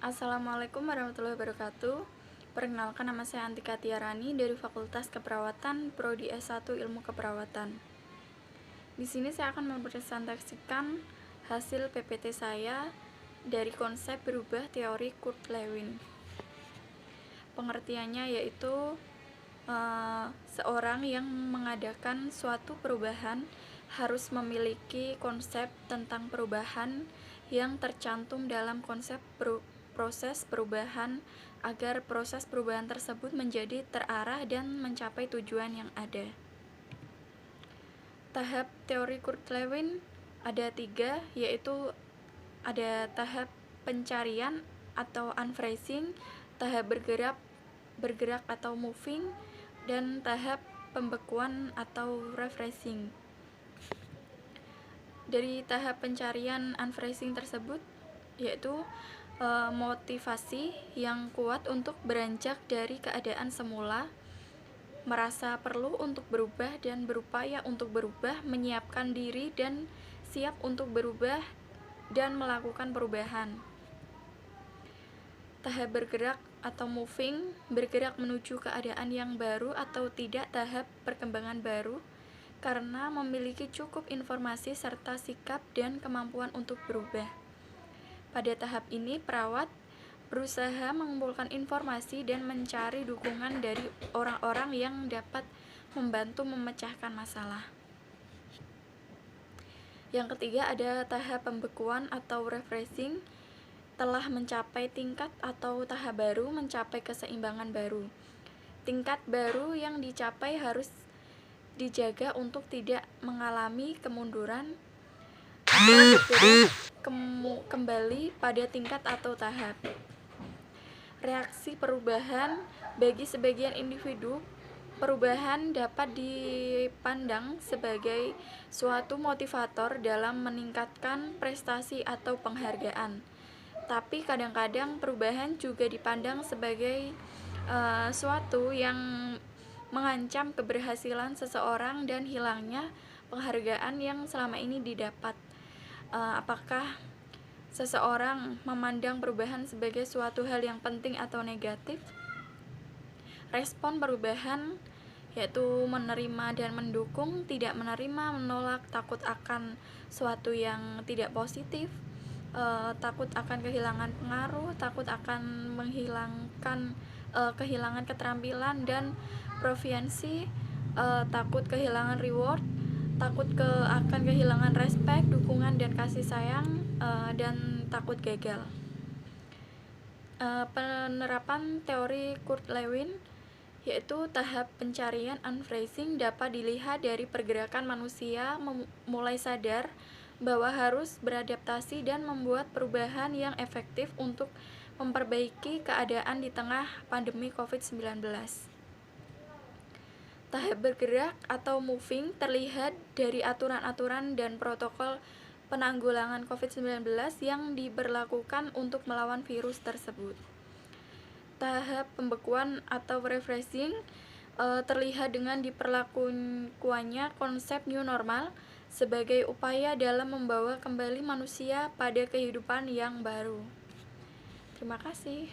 Assalamualaikum warahmatullahi wabarakatuh. Perkenalkan, nama saya Antika Tiarani dari Fakultas Keperawatan Prodi S1 Ilmu Keperawatan. Di sini saya akan mempresentasikan hasil PPT saya dari konsep berubah teori Kurt-Lewin. Pengertiannya yaitu seorang yang mengadakan suatu perubahan harus memiliki konsep tentang perubahan yang tercantum dalam konsep proses perubahan agar proses perubahan tersebut menjadi terarah dan mencapai tujuan yang ada. Tahap teori Kurt-Lewin ada 3, yaitu ada tahap pencarian atau unphrasing, tahap bergerak atau moving, dan tahap pembekuan atau refreshing. Dari tahap pencarian unphrasing tersebut yaitu motivasi yang kuat untuk beranjak dari keadaan semula, merasa perlu untuk berubah dan berupaya untuk berubah, menyiapkan diri dan siap untuk berubah dan melakukan perubahan. Tahap bergerak atau moving, bergerak menuju keadaan yang baru atau tidak tahap perkembangan baru karena memiliki cukup informasi serta sikap dan kemampuan untuk berubah. Pada tahap ini, perawat berusaha mengumpulkan informasi dan mencari dukungan dari orang-orang yang dapat membantu memecahkan masalah. Yang ketiga ada tahap pembekuan atau refreshing. Telah mencapai tingkat atau tahap baru, mencapai keseimbangan baru. Tingkat baru yang dicapai harus dijaga untuk tidak mengalami kemunduran atau bergerak kembali pada tingkat atau tahap. Reaksi perubahan bagi sebagian individu, perubahan dapat dipandang sebagai suatu motivator dalam meningkatkan prestasi atau penghargaan. Tapi kadang-kadang perubahan juga dipandang sebagai suatu yang mengancam keberhasilan seseorang dan hilangnya penghargaan yang selama ini didapat. Apakah seseorang memandang perubahan sebagai suatu hal yang penting atau negatif? Respon perubahan yaitu menerima dan mendukung, tidak menerima, menolak, takut akan suatu yang tidak positif, takut akan kehilangan pengaruh, takut akan kehilangan keterampilan dan proficiency, takut kehilangan reward, takut akan kehilangan respect, dukungan dan kasih sayang, dan takut gagal. Penerapan teori Kurt-Lewin yaitu tahap pencarian unphrasing dapat dilihat dari pergerakan manusia mulai sadar bahwa harus beradaptasi dan membuat perubahan yang efektif untuk memperbaiki keadaan di tengah pandemi COVID-19. Tahap bergerak atau moving terlihat dari aturan-aturan dan protokol penanggulangan COVID-19 yang diberlakukan untuk melawan virus tersebut. Tahap pembekuan atau refreshing terlihat dengan diperlakukannya konsep new normal sebagai upaya dalam membawa kembali manusia pada kehidupan yang baru. Terima kasih.